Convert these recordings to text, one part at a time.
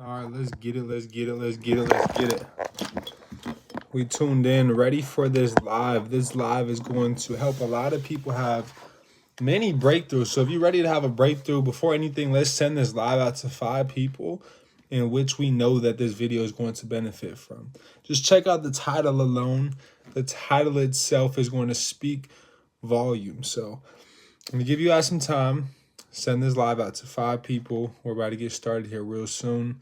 All right, let's get it. We tuned in, ready for this live. This live is going to help a lot of people have many breakthroughs. So if you're ready to have a breakthrough, before anything, let's send this live out to 5 people in which we know that this video is going to benefit from. Just check out the title alone. The title itself is going to speak volumes. So I'm going to give you guys some time. Send this live out to 5 people. We're about to get started here real soon.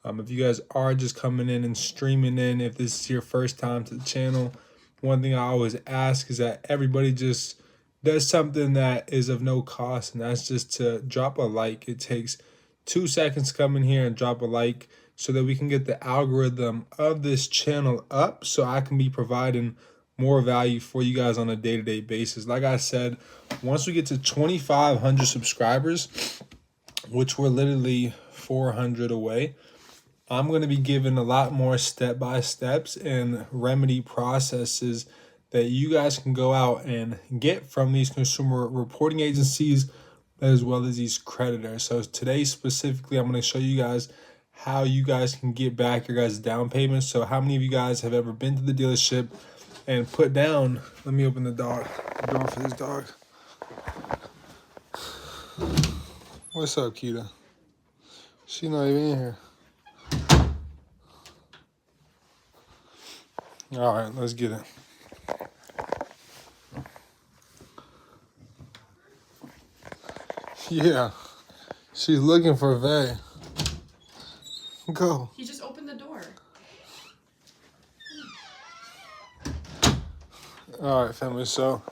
If you guys are just coming in and streaming in, if this is your first time to the channel, one thing I always ask is that everybody just does something that is of no cost, and that's just to drop a like. It takes 2 seconds to come in here and drop a like so that we can get the algorithm of this channel up so I can be providing more value for you guys on a day-to-day basis. Like I said, once we get to 2,500 subscribers, which we're literally 400 away, I'm going to be giving a lot more step-by-steps and remedy processes that you guys can go out and get from these consumer reporting agencies as well as these creditors. So today specifically, I'm going to show you guys how you guys can get back your guys' down payments. So how many of you guys have ever been to the dealership and put down, let me open the door for this dog. What's up, Kita? She's not even in here. All right, let's get it. Yeah, she's looking for Vay. Go. He just opened the door. All right, family, so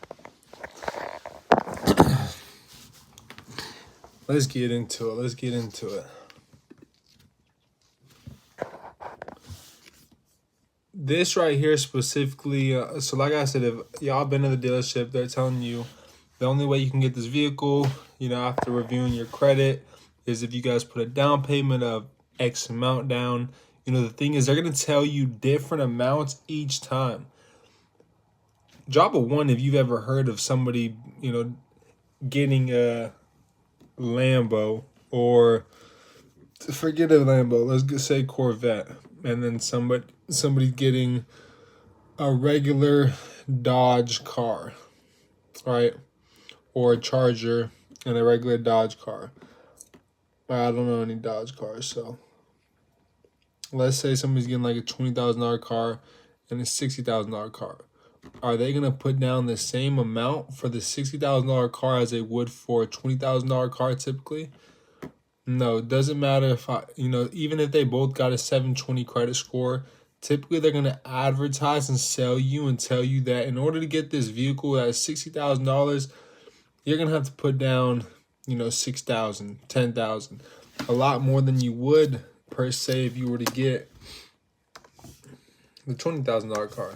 let's get into it. This right here specifically, so like I said, if y'all been to the dealership, they're telling you the only way you can get this vehicle, after reviewing your credit, is if you guys put a down payment of X amount down. The thing is, they're going to tell you different amounts each time. Drop a 1 if you've ever heard of somebody, getting a Lambo, or forget a Lambo, let's just say Corvette, and then somebody getting a regular Dodge car, right? Or a Charger and a regular Dodge car. I don't know any Dodge cars, so let's say somebody's getting like a $20,000 car and a $60,000 car. Are they going to put down the same amount for the $60,000 car as they would for a $20,000 car typically? No, it doesn't matter if even if they both got a 720 credit score, typically they're going to advertise and sell you and tell you that in order to get this vehicle at $60,000, you're going to have to put down, $6,000, $10,000, a lot more than you would per se if you were to get the $20,000 car.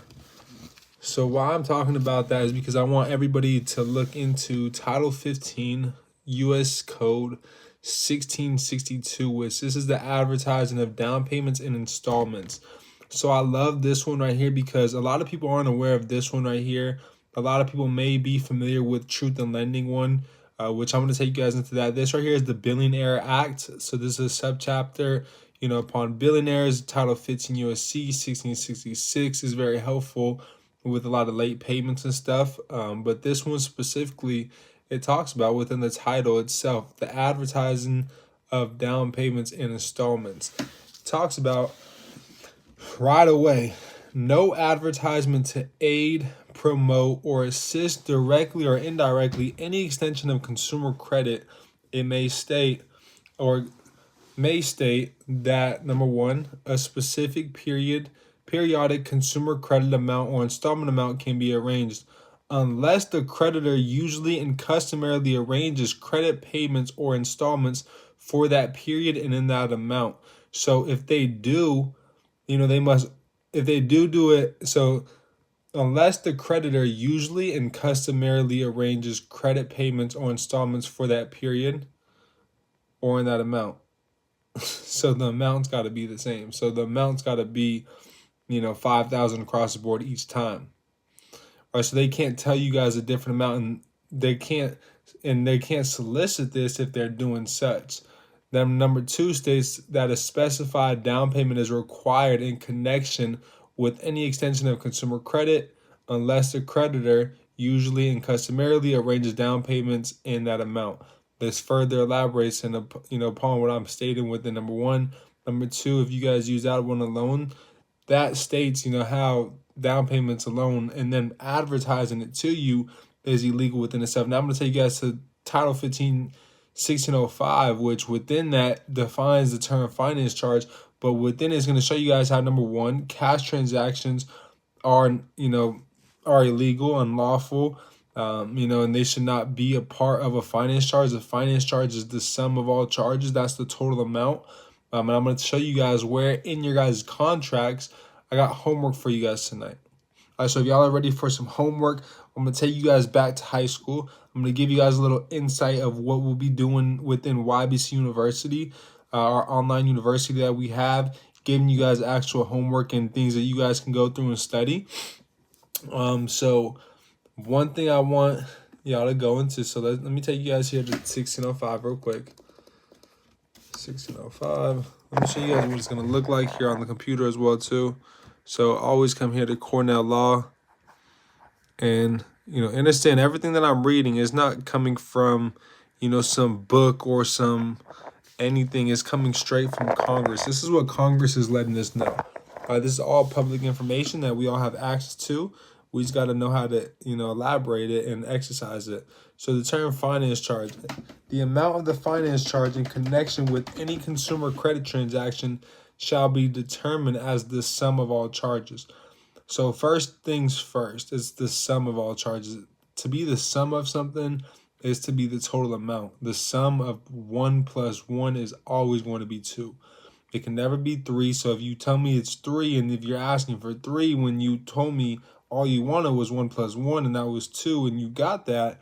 So why I'm talking about that is because I want everybody to look into Title 15 U.S. Code 1662, which this is the advertising of down payments and installments. So I love this one right here because a lot of people aren't aware of this one right here. A lot of people may be familiar with Truth in Lending one, which I'm going to take you guys into that. This right here is the Billing Error Act. So this is a subchapter, upon billing errors. Title 15 U.S.C. 1666 is very helpful with a lot of late payments and stuff. But this one specifically, it talks about within the title itself, the advertising of down payments and installments. It talks about right away, no advertisement to aid, promote, or assist directly or indirectly any extension of consumer credit. It may state that, number 1, a specific periodic consumer credit amount or installment amount can be arranged unless the creditor usually and customarily arranges credit payments or installments for that period and in that amount. So if they do, if they do it, so unless the creditor usually and customarily arranges credit payments or installments for that period or in that amount. So the amount's got to be the same. So the amount's got to be, $5,000 across the board each time. All right, so they can't tell you guys a different amount, and they can't solicit this if they're doing such. Then number 2 states that a specified down payment is required in connection with any extension of consumer credit unless the creditor usually and customarily arranges down payments in that amount. This further elaborates in upon what I'm stating within number 1. Number 2, if you guys use that one alone, that states, how down payments alone and then advertising it to you is illegal within itself. Now I'm going to take you guys to Title 15, 1605, which within that defines the term finance charge, but within it's going to show you guys how, number 1, cash transactions are, are illegal, unlawful, and they should not be a part of a finance charge. The finance charge is the sum of all charges. That's the total amount. And I'm going to show you guys where in your guys' contracts I got homework for you guys tonight. All right, so if y'all are ready for some homework, I'm going to take you guys back to high school. I'm going to give you guys a little insight of what we'll be doing within YBC University, our online university that we have, giving you guys actual homework and things that you guys can go through and study. So one thing I want y'all to go into, so let me take you guys here to 1605 real quick. 1605. Let me show you guys what it's going to look like here on the computer as well too. So always come here to Cornell Law and, understand everything that I'm reading is not coming from, some book or some anything. Is coming straight from Congress. This is what Congress is letting us know. This is all public information that we all have access to. We just got to know how to, elaborate it and exercise it. So the term finance charge, the amount of the finance charge in connection with any consumer credit transaction shall be determined as the sum of all charges. So first things first, it's the sum of all charges. To be the sum of something is to be the total amount. The sum of 1 plus 1 is always going to be 2. It can never be 3. So if you tell me it's 3, and if you're asking for 3 when you told me all you wanted was 1 plus 1 and that was 2, and you got that,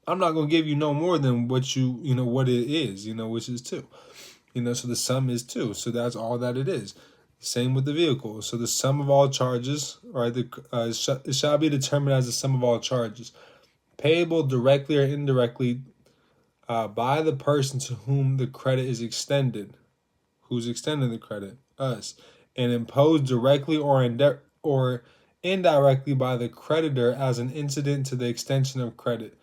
I'm not going to give you no more than what what it is, which is 2. So the sum is 2. So that's all that it is. Same with the vehicle. So the sum of all charges, right? It shall be determined as the sum of all charges, payable directly or indirectly by the person to whom the credit is extended. Who's extending the credit? Us. And imposed directly or indirectly by the creditor as an incident to the extension of credit.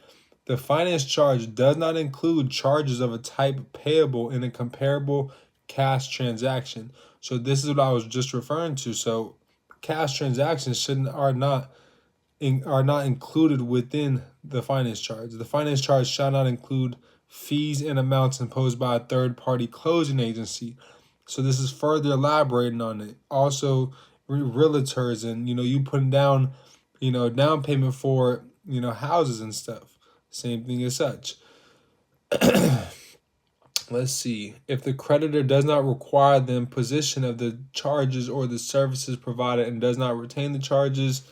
The finance charge does not include charges of a type payable in a comparable cash transaction. So this is what I was just referring to. So cash transactions are not included within the finance charge. The finance charge shall not include fees and amounts imposed by a third-party closing agency. So this is further elaborating on it. Also, realtors and you putting down, down payment for houses and stuff. Same thing as such. Let's see. If the creditor does not require the imposition of the charges or the services provided and does not retain the charges,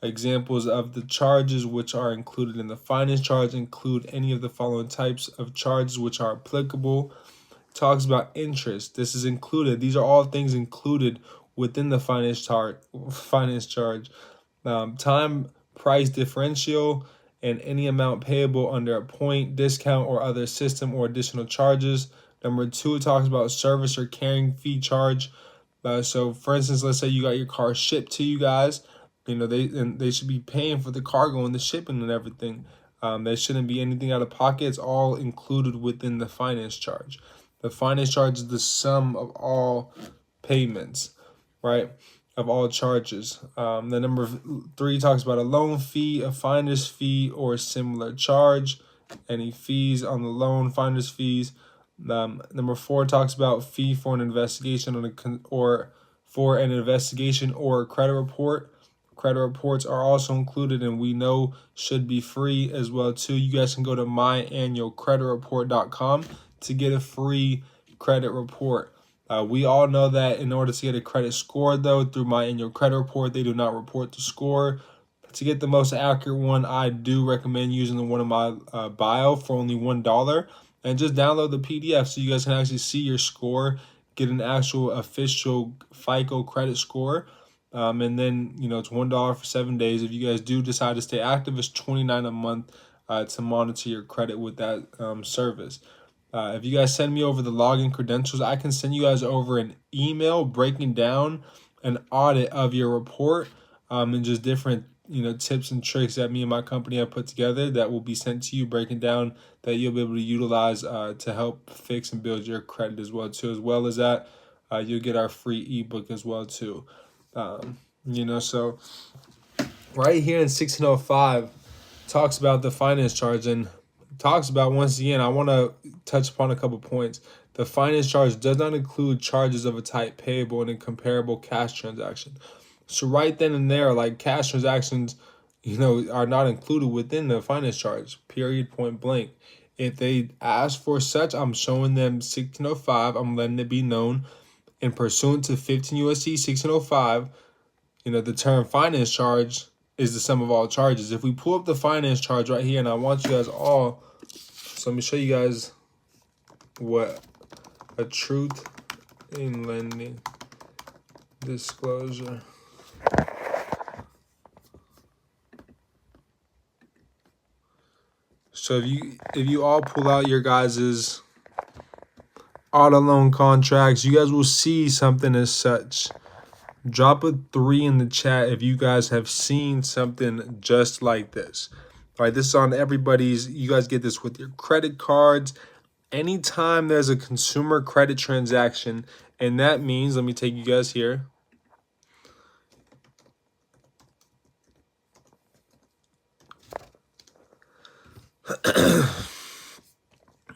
examples of the charges which are included in the finance charge include any of the following types of charges which are applicable. It talks about interest. This is included. These are all things included within the finance charge. Time price differential, and any amount payable under a point, discount, or other system or additional charges. Number 2, it talks about service or carrying fee charge. So, for instance, let's say you got your car shipped to you guys. They should be paying for the cargo and the shipping and everything. There shouldn't be anything out of pocket. It's all included within the finance charge. The finance charge is the sum of all payments, right? Of all charges. The number 3 talks about a loan fee, a finder's fee, or a similar charge. Any fees on the loan, finder's fees. Number 4 talks about fee for an investigation or a credit report. Credit reports are also included, and we know should be free as well too. You guys can go to myannualcreditreport.com to get a free credit report. We all know that in order to get a credit score, though, through my annual credit report, they do not report the score. To get the most accurate one, I do recommend using the one in my bio for only $1, and just download the PDF so you guys can actually see your score, get an actual official FICO credit score. And then, it's $1 for 7 days. If you guys do decide to stay active, it's $29 a month to monitor your credit with that service. If you guys send me over the login credentials, I can send you guys over an email breaking down an audit of your report, and just different tips and tricks that me and my company have put together that will be sent to you, breaking down that you'll be able to utilize to help fix and build your credit as well too. As well as that, you'll get our free ebook as well too. So right here in 1605 talks about the finance charge and talks about, once again, I want to touch upon a couple points. The finance charge does not include charges of a type payable in a comparable cash transaction. So right then and there, like, cash transactions, are not included within the finance charge, period, point blank. If they ask for such, I'm showing them 1605. I'm letting it be known, in pursuant to 15 USC 1605, the term finance charge is the sum of all charges. If we pull up the finance charge right here, and I want you guys all, so let me show you guys what a truth in lending disclosure. So if you all pull out your guys's auto loan contracts, you guys will see something as such. Drop a 3 in the chat if you guys have seen something just like this. All right, this is on everybody's. You guys get this with your credit cards. Anytime there's a consumer credit transaction, and that means, let me take you guys here.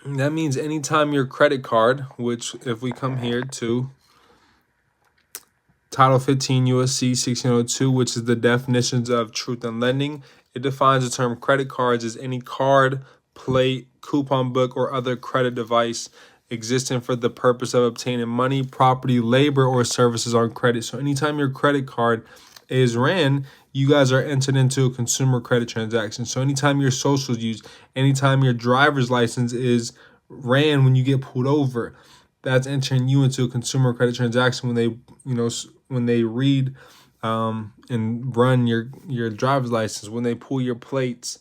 That means anytime your credit card, which if we come here to Title 15 USC 1602, which is the definitions of truth in lending, it defines the term credit cards as any card, plate, coupon book, or other credit device existing for the purpose of obtaining money, property, labor, or services on credit. So anytime your credit card is ran, you guys are entered into a consumer credit transaction. So anytime your social is used, anytime your driver's license is ran when you get pulled over, that's entering you into a consumer credit transaction when they read and run your driver's license, when they pull your plates,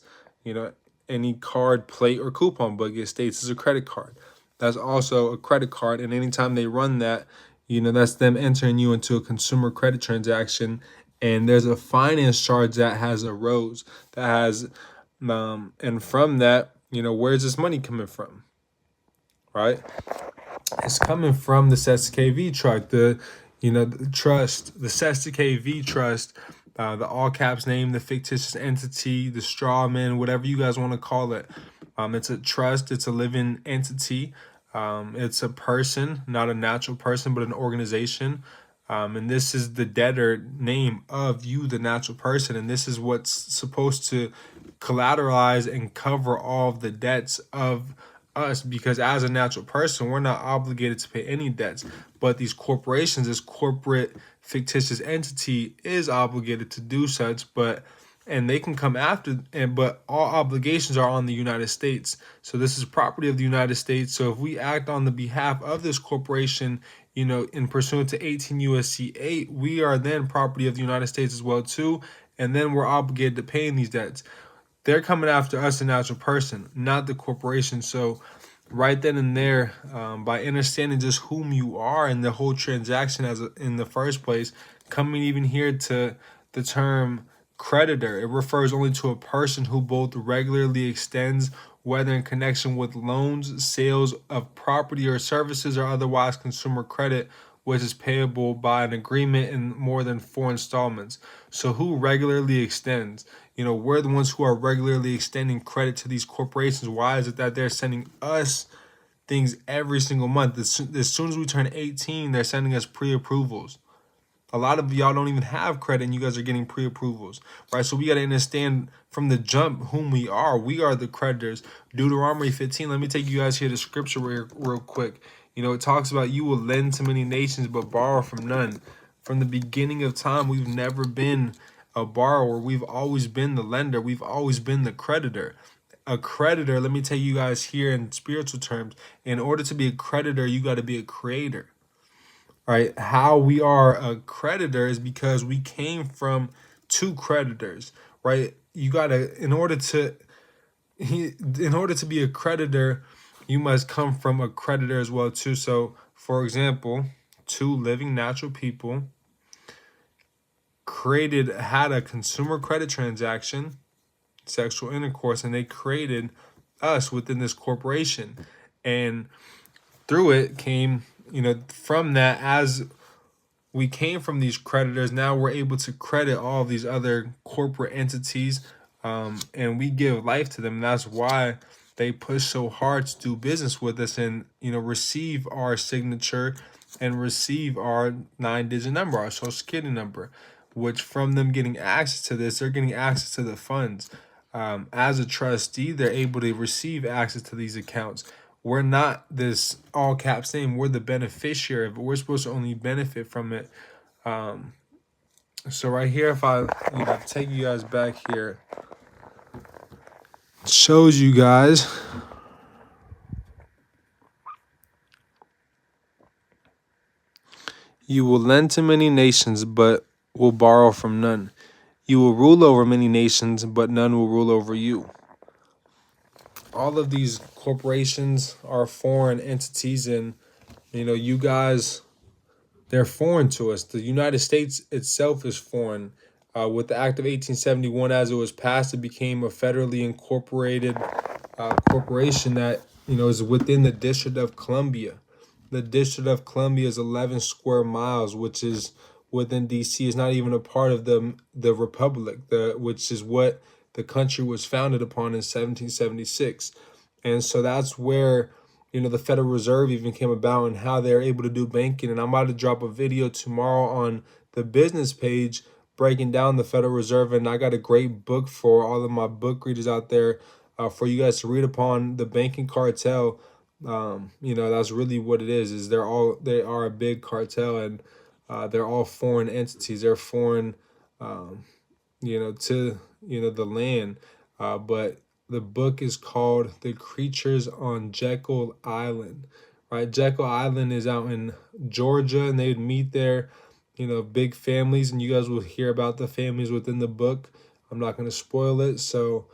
any card, plate, or coupon book, it states as a credit card. That's also a credit card, and anytime they run that, that's them entering you into a consumer credit transaction. And there's a finance charge that has arose, that has, and from that, where's this money coming from, right? It's coming from the SESTA-KV truck, the trust, the SESTA-KV trust, the all caps name, the fictitious entity, the straw man, whatever you guys want to call it. It's a trust. It's a living entity. It's a person, not a natural person, but an organization. And this is the debtor name of you, the natural person. And this is what's supposed to collateralize and cover all of the debts of us, because as a natural person, we're not obligated to pay any debts. But these corporations, this corporate fictitious entity, is obligated to do such, and they can come after, but all obligations are on the United States. So this is property of the United States. So if we act on the behalf of this corporation, in pursuant to 18 USC 8, we are then property of the United States as well too, and then we're obligated to pay these debts. They're coming after us, the natural person, not the corporation. So right then and there, by understanding just whom you are and the whole transaction in the first place, coming even here to the term creditor, it refers only to a person who both regularly extends, whether in connection with loans, sales of property or services, or otherwise consumer credit, which is payable by an agreement in more than 4 installments. So who regularly extends? We're the ones who are regularly extending credit to these corporations. Why is it that they're sending us things every single month? As soon as we turn 18, they're sending us pre-approvals. A lot of y'all don't even have credit, and you guys are getting pre-approvals, right? So we got to understand from the jump whom we are. We are the creditors. Deuteronomy 15, let me take you guys here to scripture real quick. It talks about you will lend to many nations but borrow from none. From the beginning of time, we've never been a borrower. We've always been the lender. We've always been the creditor. A creditor, let me tell you guys here in spiritual terms, in order to be a creditor, you got to be a creator. Right? How we are a creditor is because we came from 2 creditors, right? You got to, in order to be a creditor, you must come from a creditor as well too. So, for example, two living natural people had a consumer credit transaction, sexual intercourse, and they created us within this corporation. And through it came, from that, as we came from these creditors, now we're able to credit all of these other corporate entities, and we give life to them. And that's why they push so hard to do business with us and receive our signature and receive our 9-digit number, our social security number, which from them getting access to this, they're getting access to the funds. As a trustee, they're able to receive access to these accounts. We're not this all caps name. We're the beneficiary of it. We're supposed to only benefit from it. So right here, if I take you guys back here, it shows you guys you will lend to many nations, but will borrow from none. You will rule over many nations, but none will rule over you. All of these corporations are foreign entities, and you guys, they're foreign to us. The United States itself is foreign. With the Act of 1871, as it was passed, it became a federally incorporated corporation that is within the District of Columbia. The District of Columbia is 11 square miles, which is within D.C. It's not even a part of the Republic, which is what the country was founded upon in 1776. And so that's where the Federal Reserve even came about and how they're able to do banking. And I'm about to drop a video tomorrow on the business page breaking down the Federal Reserve. And I got a great book for all of my book readers out there, for you guys to read upon the banking cartel. That's really what it is they are a big cartel, and they're all foreign entities. They're foreign, to the land. But the book is called The Creatures on Jekyll Island. Right? Jekyll Island is out in Georgia, and they would meet there, big families, and you guys will hear about the families within the book. I'm not going to spoil it. So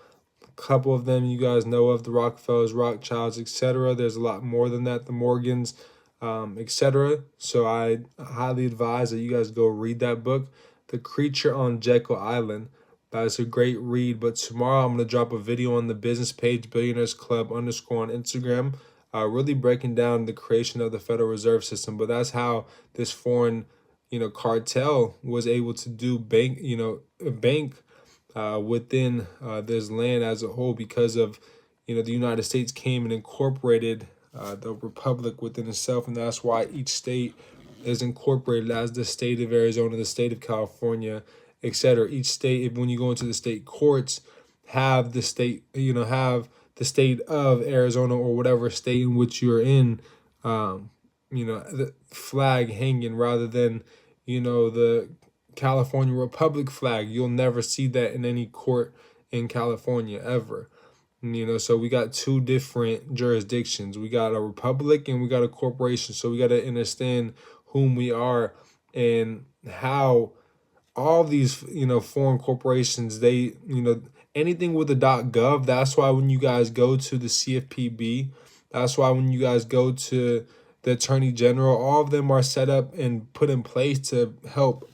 a couple of them you guys know of, the Rockefellers, Rothschilds, etc. There's a lot more than that, the Morgans, etc. So I highly advise that you guys go read that book, The Creature on Jekyll Island. That's a great read. But tomorrow I'm going to drop a video on the business page, Billionaires Club _ on Instagram, really breaking down the creation of the Federal Reserve System. But that's how this foreign, cartel was able to do bank within this land as a whole, because of the United States came and incorporated the republic within itself. And that's why each state is incorporated as the state of Arizona, the state of California, etc. Each state, when you go into the state courts, have the state of Arizona or whatever state in which you're in, the flag hanging, rather than the California Republic flag. You'll never see that in any court in California ever. So we got two different jurisdictions. We got a republic and we got a corporation. So we got to understand whom we are and how all these foreign corporations, they anything with the .gov. That's why when you guys go to the CFPB, that's why when you guys go to the Attorney General, all of them are set up and put in place to help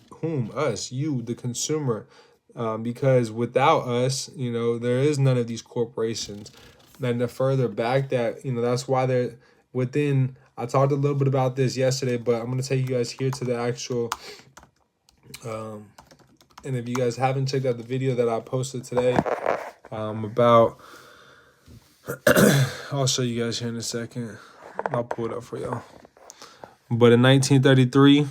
us, you, the consumer, because without us, there is none of these corporations. And the further back that, that's why they're within. I talked a little bit about this yesterday, but I'm going to take you guys here to the actual, and if you guys haven't checked out the video that I posted today, about, I'll show you guys here in a second. I'll pull it up for y'all. But in 1933,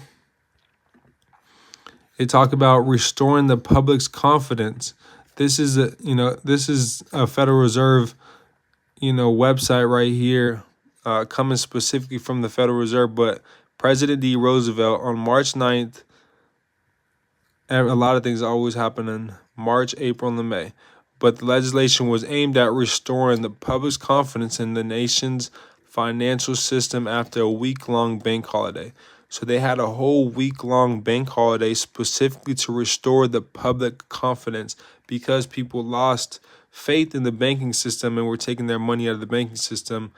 they talk about restoring the public's confidence. This is a Federal Reserve, website right here, coming specifically from the Federal Reserve. But President D. Roosevelt on March 9th, a lot of things always happen in March, April, and May. But the legislation was aimed at restoring the public's confidence in the nation's financial system after a week-long bank holiday. So they had a whole week-long bank holiday specifically to restore the public confidence, because people lost faith in the banking system and were taking their money out of the banking system.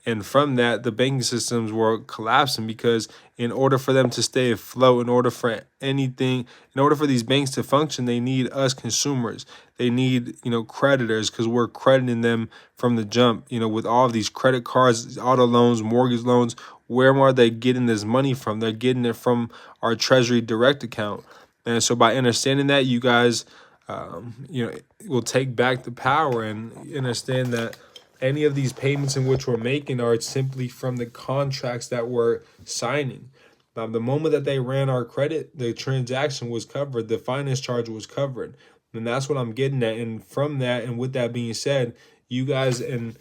And from that, the banking systems were collapsing because in order for them to stay afloat, in order for anything, in order for these banks to function, they need us consumers. They need, creditors, because we're crediting them from the jump, with all of these credit cards, auto loans, mortgage loans. Where are they getting this money from? They're getting it from our Treasury Direct account. And so by understanding that, you guys, will take back the power and understand that any of these payments in which we're making are simply from the contracts that we're signing. Now, the moment that they ran our credit, the transaction was covered, the finance charge was covered. And that's what I'm getting at. And from that, and with that being said, you guys, and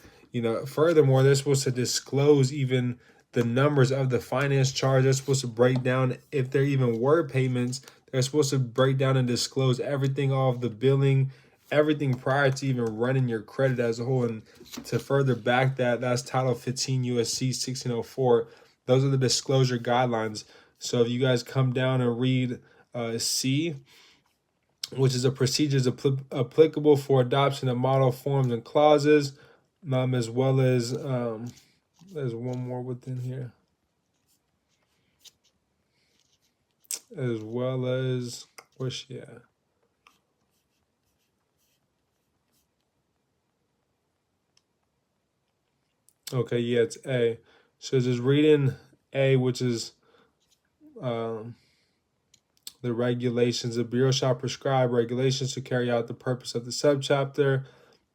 furthermore, they're supposed to disclose even the numbers of the finance charge. They're supposed to break down if there even were payments. They're supposed to break down and disclose everything, all of the billing, everything prior to even running your credit as a whole. And to further back that, that's Title 15 USC 1604. Those are the disclosure guidelines. So if you guys come down and read C, which is a procedures applicable for adoption of model forms and clauses, as well as there's one more within here, as well as, where's she at? Okay, yeah, it's A. So just reading A, which is um, the regulations. The Bureau shall prescribe regulations to carry out the purpose of the subchapter,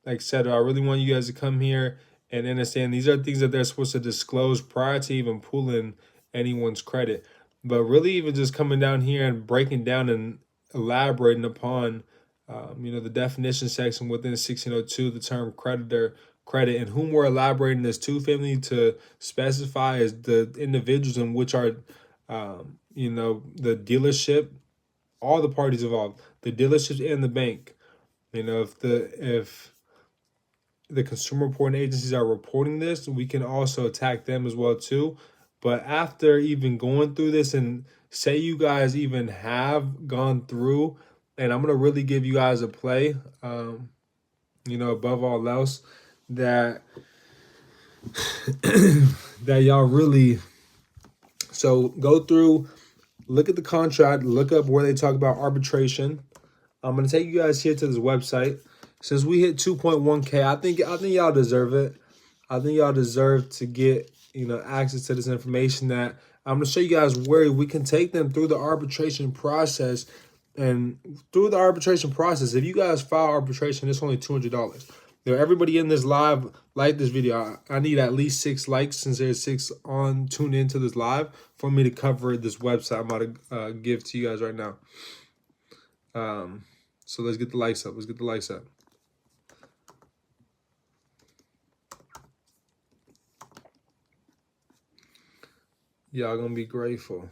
etc. I really want you guys to come here and understand these are things that they're supposed to disclose prior to even pulling anyone's credit. But really, even just coming down here and breaking down and elaborating upon, the definition section within 1602, the term creditor, credit, and whom we're elaborating this to, family, to specify as the individuals in which are, the dealership, all the parties involved, the dealerships and the bank. If the consumer reporting agencies are reporting this, we can also attack them as well too. But after even going through this, and say you guys even have gone through, and I'm gonna really give you guys a play, above all else, that that y'all really, so go through, look at the contract, look up where they talk about arbitration. I'm gonna take you guys here to this website. Since we hit 2.1K, I think y'all deserve it. I think y'all deserve to get access to this information. That I'm gonna show you guys where we can take them through the arbitration process. And through the arbitration process, if you guys file arbitration, it's only $200. Everybody in this live, like this video. I need at least 6 likes, since there's 6 on tuned into this live, for me to cover this website I'm about to give to you guys right now. So let's get the likes up. Let's get the likes up. Y'all gonna be grateful.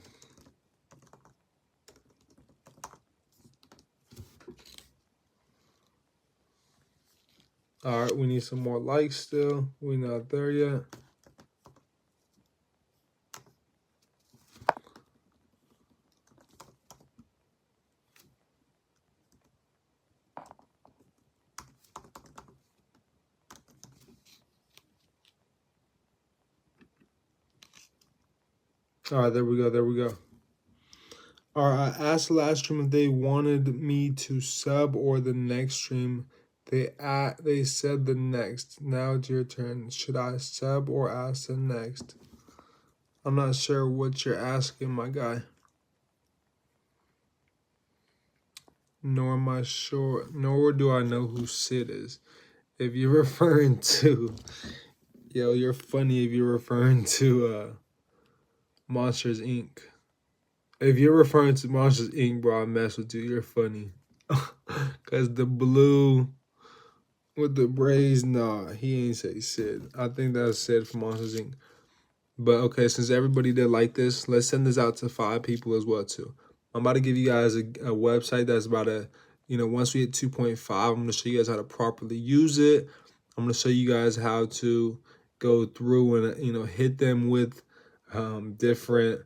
All right, we need some more likes still. We're not there yet. All right, there we go. There we go. All right, I asked the last stream if they wanted me to sub or the next stream. They said the next. Now it's your turn. Should I sub or ask the next? I'm not sure what you're asking, my guy. Nor am I sure. Nor do I know who Sid is. If you're referring to, you're funny. If you're referring to Monsters Inc. If you're referring to Monsters Inc., bro, I mess with you. You're funny. Cause the blue with the braids, nah, he ain't say Sid. I think that's Sid from Monsters Inc. But okay, since everybody did like this, let's send this out to 5 people as well too. I'm about to give you guys a website that's about to, once we hit 2.5, I'm gonna show you guys how to properly use it. I'm gonna show you guys how to go through and hit them with different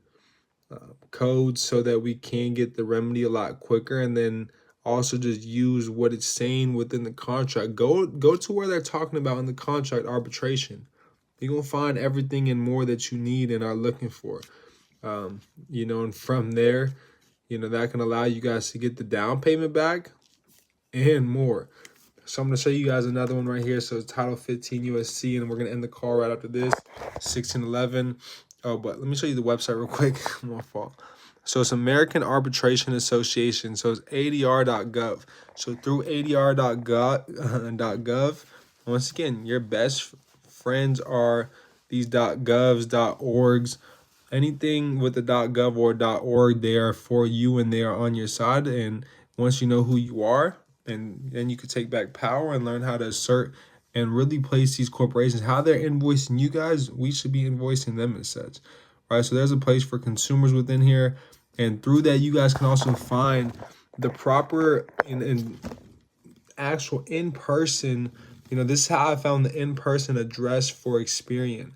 codes so that we can get the remedy a lot quicker, and then also just use what it's saying within the contract. Go to where they're talking about in the contract arbitration. You're going to find everything and more that you need and are looking for. You know, and from there, you know, that can allow you guys to get the down payment back and more. So I'm going to show you guys another one right here. So it's Title 15 USC, and we're going to end the call right after this, 1611. Oh, but let me show you the website real quick. My fault. So it's American Arbitration Association. So it's ADR.gov. So through ADR.gov, once again, your best friends are these .govs, .orgs. Anything with the .gov or .org, they are for you and they are on your side. And once you know who you are, and then you could take back power and learn how to assert and really place these corporations, how they're invoicing you guys, we should be invoicing them as such, right? So there's a place for consumers within here, and through that you guys can also find the proper and actual in-person, you know, this is how I found the in-person address for Experian.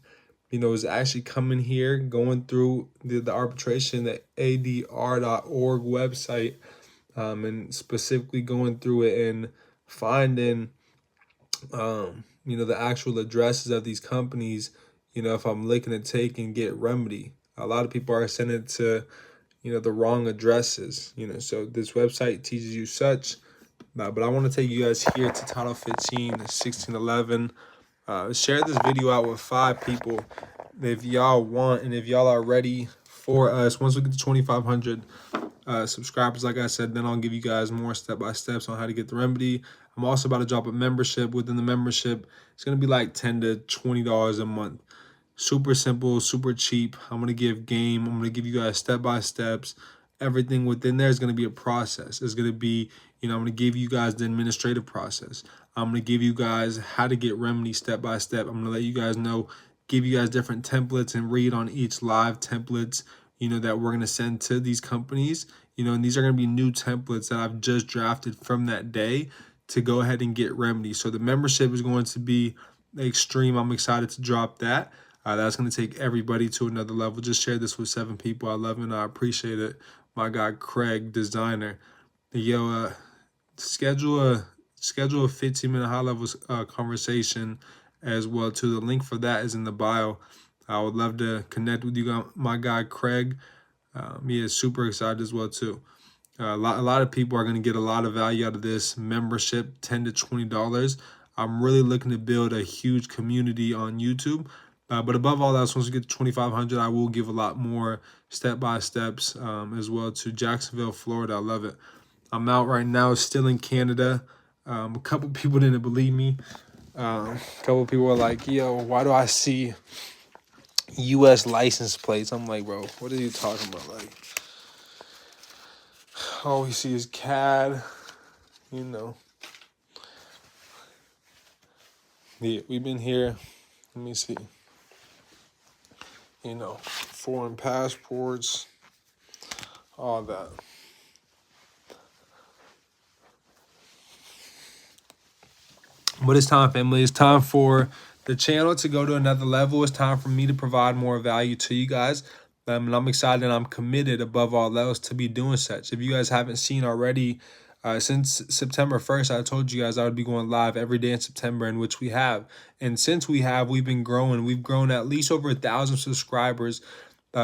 You know, is actually coming here, going through the arbitration, the ADR.org website, and specifically going through it and finding, you know, the actual addresses of these companies. You know, if I'm looking to take and get remedy, a lot of people are sending it to, you know, the wrong addresses. You know, so this website teaches you such. But I want to take you guys here to Title 15, 1611. Share this video out with 5 people if y'all want, and if y'all are ready for us. Once we get to 2,500 subscribers, like I said, then I'll give you guys more step-by-steps on how to get the remedy. I'm also about to drop a membership. Within the membership, it's going to be like $10 to $20 a month. Super simple, super cheap. I'm going to give game. I'm going to give you guys step-by-steps. Everything within there is going to be a process. It's going to be, you know, I'm going to give you guys the administrative process. I'm going to give you guys how to get remedy step by step. I'm going to let you guys know, give you guys different templates and read on each live templates, you know, that we're going to send to these companies. You know, and these are going to be new templates that I've just drafted from that day to go ahead and get remedy. So the membership is going to be extreme. I'm excited to drop that. That's going to take everybody to another level. Just share this with 7 people. I love it and I appreciate it. My guy Craig, designer. Yo, schedule a 15-minute high-level conversation as well too. The link for that is in the bio. I would love to connect with you, my guy Craig. He is super excited as well too. A lot of people are going to get a lot of value out of this membership, $10 to $20. I'm really looking to build a huge community on YouTube. But above all that, once we get to 2,500, I will give a lot more step-by-steps as well to Jacksonville, Florida. I love it. I'm out right now, still in Canada. A couple people didn't believe me. A couple people were like, yo, why do I see U.S. license plates? I'm like, bro, what are you talking about? Like, all we see is CAD, you know. Yeah, we've been here. Let me see. You know, foreign passports, all that. But it's time, family. It's time for the channel to go to another level. It's time for me to provide more value to you guys. And I'm excited and I'm committed above all else to be doing such. If you guys haven't seen already, since September 1st, I told you guys I would be going live every day in September, in which we have. And since we have, we've been growing. We've grown at least over 1,000 subscribers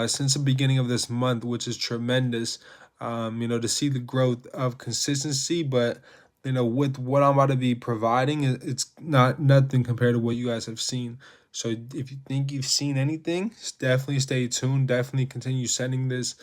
since the beginning of this month, which is tremendous, you know, to see the growth of consistency. But, you know, with what I'm about to be providing, it's nothing compared to what you guys have seen. So if you think you've seen anything, definitely stay tuned. Definitely continue sending this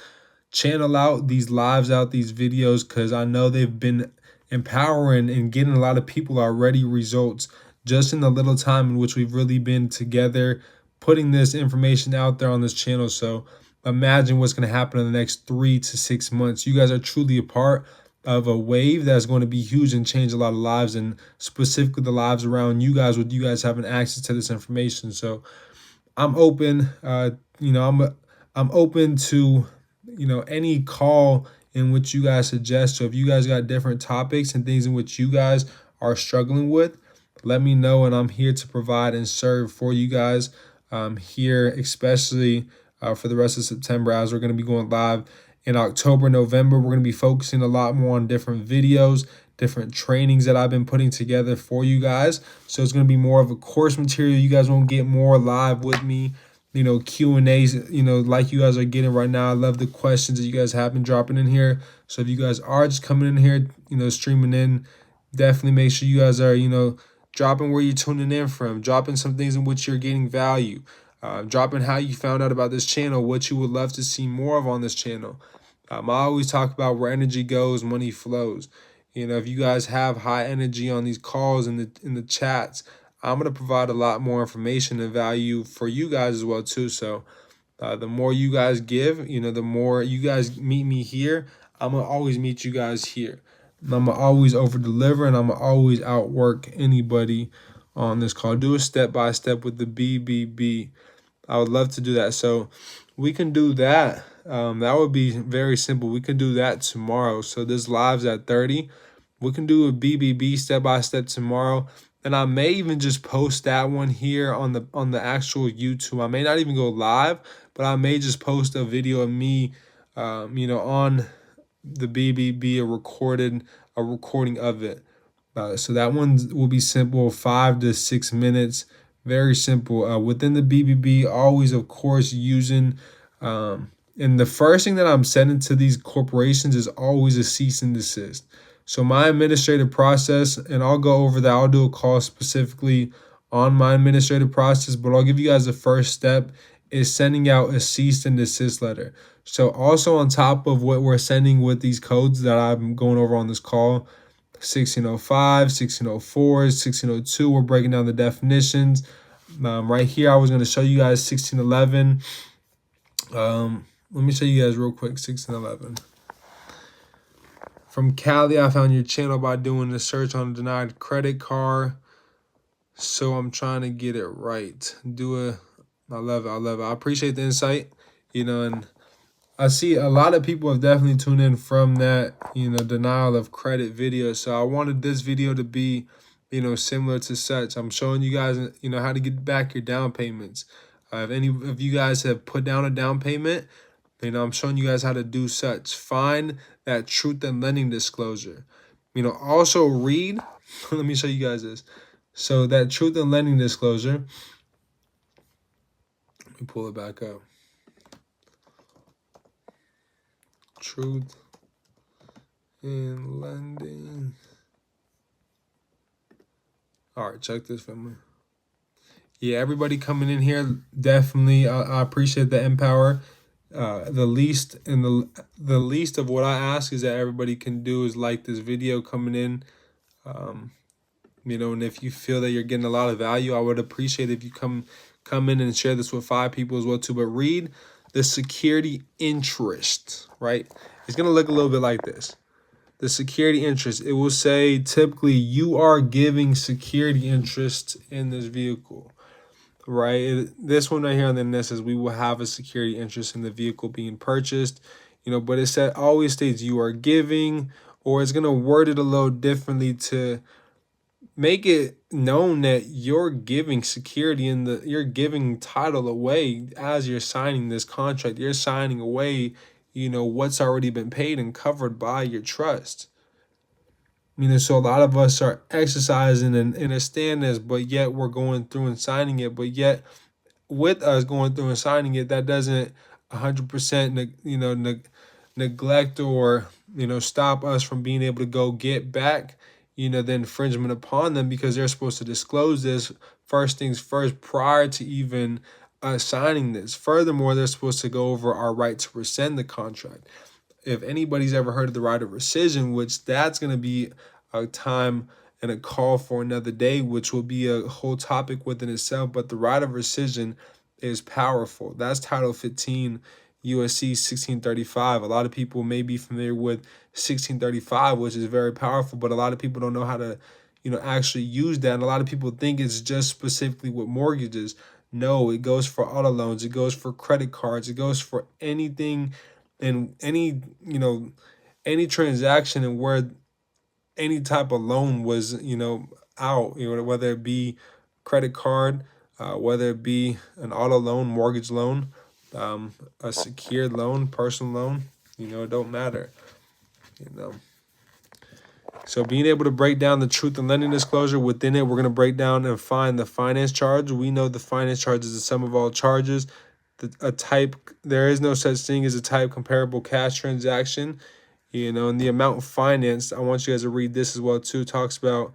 channel out, these lives out, these videos, because I know they've been empowering and getting a lot of people already results just in the little time in which we've really been together putting this information out there on this channel. So imagine what's going to happen in the next 3 to 6 months. You guys are truly a part of a wave that's going to be huge and change a lot of lives, and specifically the lives around you guys with you guys having access to this information. So I'm open, you know, I'm open to, you know, any call in which you guys suggest. So if you guys got different topics and things in which you guys are struggling with, let me know, and I'm here to provide and serve for you guys here, especially for the rest of September, as we're going to be going live in October, November. We're going to be focusing a lot more on different videos, different trainings that I've been putting together for you guys. So it's going to be more of a course material. You guys won't get more live with me, Q&As, like you guys are getting right now. I love the questions that you guys have been dropping in here. So if you guys are just coming in here, streaming in, definitely make sure you guys are, dropping where you're tuning in from, dropping some things in which you're getting value, dropping how you found out about this channel, what you would love to see more of on this channel. I always talk about where energy goes, money flows. If you guys have high energy on these calls and in the chats, I'm gonna provide a lot more information and value for you guys as well too. So the more you guys give, the more you guys meet me here, I'm gonna always meet you guys here. And I'm gonna always over deliver, and I'm gonna always outwork anybody on this call. Do a step by step with the BBB. I would love to do that. So we can do that. That would be very simple. We can do that tomorrow. So this live's at 30. We can do a BBB step by step tomorrow. And I may even just post that one here on the actual YouTube. I may not even go live, but I may just post a video of me, on the BBB, a recording of it. So that one will be simple, 5 to 6 minutes. Very simple. Within the BBB, always, of course, using, and the first thing that I'm sending to these corporations is always a cease and desist. So my administrative process, and I'll go over that. I'll do a call specifically on my administrative process, but I'll give you guys the first step is sending out a cease and desist letter. So also on top of what we're sending with these codes that I'm going over on this call, 1605, 1604, 1602, we're breaking down the definitions. Right here, I was going to show you guys 1611. Let me show you guys real quick, 1611. From Cali, I found your channel by doing a search on a denied credit card. So I'm trying to get it right. I love it. I appreciate the insight, and I see a lot of people have definitely tuned in from that, denial of credit video. So I wanted this video to be, similar to such. I'm showing you guys, how to get back your down payments. If any of you guys have put down a down payment, I'm showing you guys how to do such. Find that truth and lending disclosure. Also read. Let me show you guys this. So that truth and lending disclosure. Let me pull it back up. Truth in lending. All right, check this, family. Yeah, everybody coming in here, definitely. I appreciate the empower. The least the least of what I ask is that everybody can do is like this video coming in. And if you feel that you're getting a lot of value, I would appreciate if you come in and share this with 5 people as well too. But read the security interest, right? It's going to look a little bit like this. The security interest, it will say typically you are giving security interest in this vehicle, right? This one right here on the net says we will have a security interest in the vehicle being purchased, but it always states you are giving, or it's going to word it a little differently to make it known that you're giving security you're giving title away as you're signing this contract. You're signing away, what's already been paid and covered by your trust. So a lot of us are exercising in a stance, but yet we're going through and signing it. But yet with us going through and signing it, that doesn't 100% neglect or, stop us from being able to go get back the infringement upon them, because they're supposed to disclose this first things first prior to even signing this. Furthermore, they're supposed to go over our right to rescind the contract. If anybody's ever heard of the right of rescission, which that's going to be a time and a call for another day, which will be a whole topic within itself. But the right of rescission is powerful. That's Title 15 USC 1635. A lot of people may be familiar with 1635, which is very powerful, but a lot of people don't know how to, actually use that. And a lot of people think it's just specifically with mortgages. No, it goes for auto loans. It goes for credit cards. It goes for anything and any transaction and where any type of loan was, out, whether it be credit card, whether it be an auto loan, mortgage loan, a secured loan, personal loan, it don't matter, So being able to break down the truth and lending disclosure within it, we're going to break down and find the finance charge. We know the finance charge is the sum of all charges. There is no such thing as a type comparable cash transaction, and the amount financed. I want you guys to read this as well too. It talks about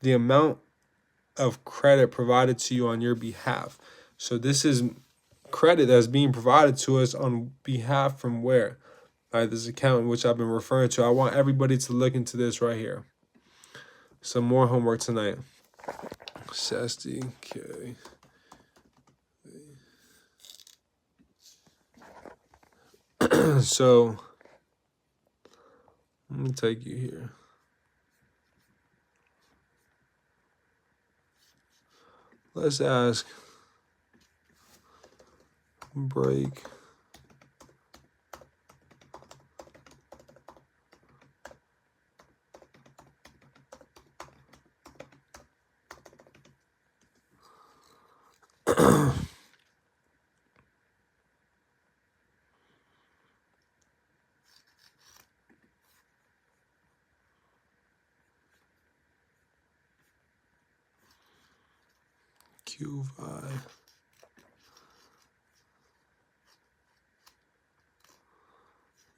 the amount of credit provided to you on your behalf. So this is credit that's being provided to us on behalf from where? This account which I've been referring to. I want everybody to look into this right here. Some more homework tonight. SSDK. So let me take you here. Let's ask break Q5.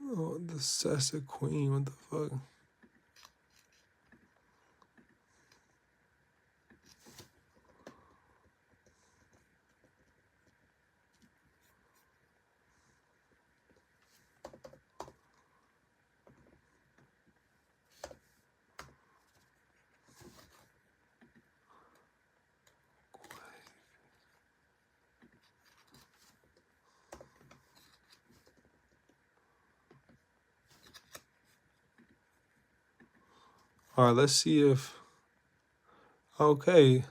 Oh, the Sessa Queen. What the fuck? All right, let's see if. Okay.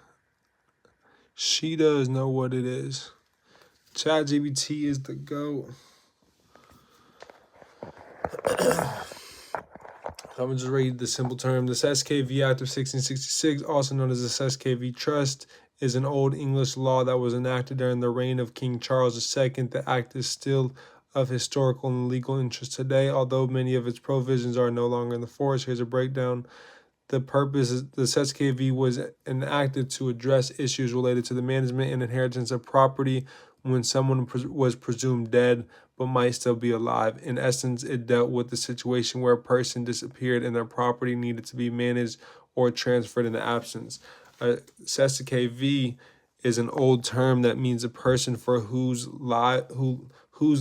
She does know what it is. ChatGPT is the GOAT. I'm going to just read the simple term. This SKV Act of 1666, also known as the SKV Trust, is an Old English law that was enacted during the reign of King Charles II. The act is still of historical and legal interest today, although many of its provisions are no longer in the force. Here's a breakdown. The purpose is the SKV was enacted to address issues related to the management and inheritance of property when someone was presumed dead but might still be alive. In essence, it dealt with the situation where a person disappeared and their property needed to be managed or transferred in the absence. SKV is an old term that means a person for whose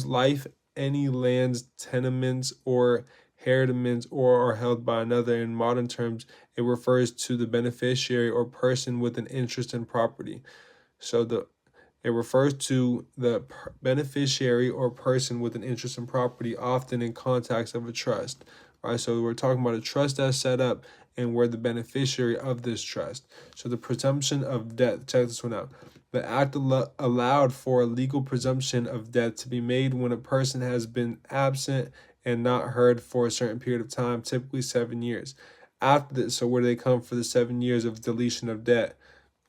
life any lands, tenements, or hereditaments or are held by another. In modern terms, it refers to the beneficiary or person with an interest in property. So it refers to the beneficiary or person with an interest in property, often in context of a trust. Right, so we're talking about a trust that's set up and we're the beneficiary of this trust. So the presumption of death, check this one out. The act allowed for a legal presumption of death to be made when a person has been absent and not heard for a certain period of time, typically 7 years. After this, so where do they come for the 7 years of deletion of debt?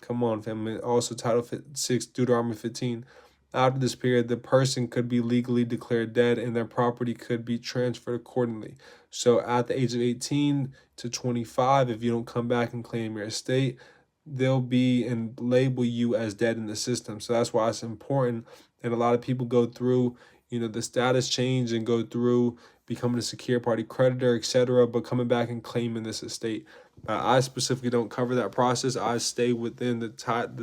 Come on, family. Also, Title 6, Deuteronomy 15. After this period, the person could be legally declared dead and their property could be transferred accordingly. So at the age of 18 to 25, if you don't come back and claim your estate, they'll be and label you as dead in the system. So that's why it's important. And a lot of people go through, the status change and go through becoming a secure party creditor, etc., but coming back and claiming this estate. I specifically don't cover that process. I stay within the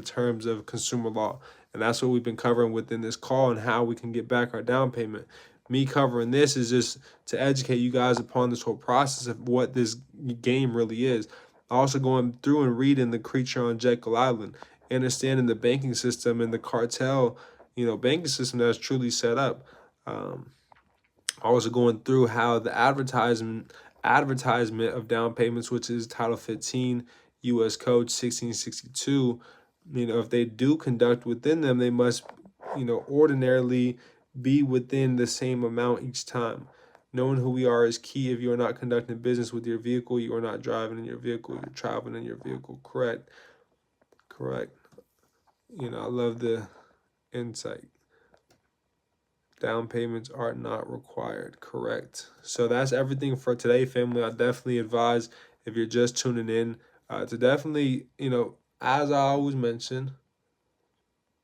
terms of consumer law. And that's what we've been covering within this call and how we can get back our down payment. Me covering this is just to educate you guys upon this whole process of what this game really is. Also going through and reading The Creature on Jekyll Island, understanding the banking system and the cartel, banking system that's truly set up. Also going through how the advertisement of down payments, which is Title 15 U.S. Code 1662, if they do conduct within them, they must, ordinarily be within the same amount each time. Knowing who we are is key. If you are not conducting business with your vehicle, you are not driving in your vehicle, you're traveling in your vehicle. Correct. I love the insight. Down payments are not required. Correct. So that's everything for today, family. I definitely advise if you're just tuning in, to definitely, as I always mention,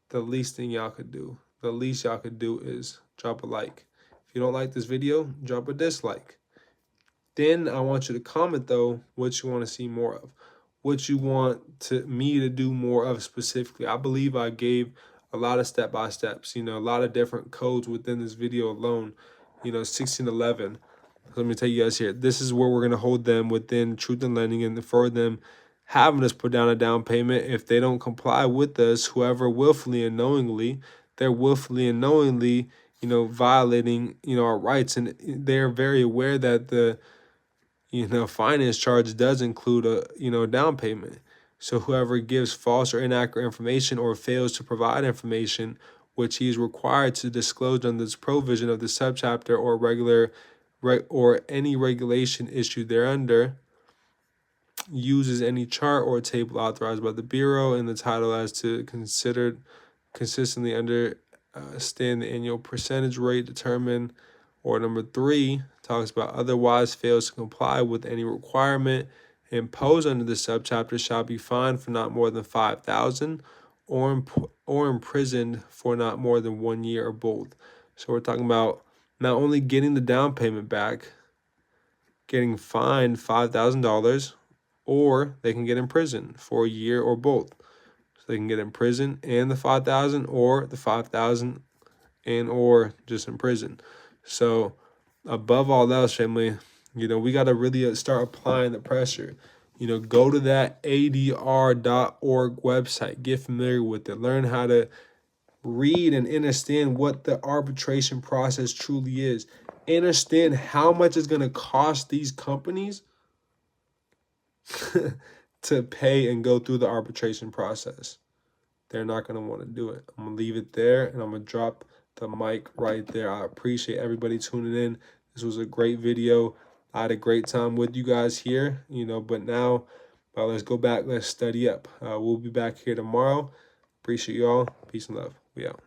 the least thing y'all could do, the least y'all could do is drop a like. If you don't like this video, drop a dislike. Then I want you to comment, though, what you want to see more of, what you want me to do more of specifically. I believe I gave a lot of step-by-steps, a lot of different codes within this video alone, 1611. Let me tell you guys here, this is where we're going to hold them within truth and lending, and for them having us put down a down payment. If they don't comply with us, whoever willfully and knowingly, they're willfully and knowingly, violating, our rights. And they're very aware that the, finance charge does include a, down payment. So whoever gives false or inaccurate information or fails to provide information which he is required to disclose under this provision of the subchapter or any regulation issued thereunder, uses any chart or table authorized by the Bureau in the title as to considered consistently understand the annual percentage rate determined, or number 3 talks about otherwise fails to comply with any requirement imposed under the subchapter shall be fined for not more than $5,000 or imprisoned for not more than 1 year or both. So we're talking about not only getting the down payment back, getting fined $5,000, or they can get in prison for a year or both. So they can get in prison and the 5,000, or the 5,000 and or just in prison. So above all else, family, we got to really start applying the pressure. Go to that adr.org website, get familiar with it, learn how to read and understand what the arbitration process truly is. Understand how much it's going to cost these companies to pay and go through the arbitration process. They're not going to want to do it. I'm going to leave it there, and I'm going to drop the mic right there. I appreciate everybody tuning in. This was a great video. I had a great time with you guys here, but now let's go back. Let's study up. We'll be back here tomorrow. Appreciate you all. Peace and love. We out.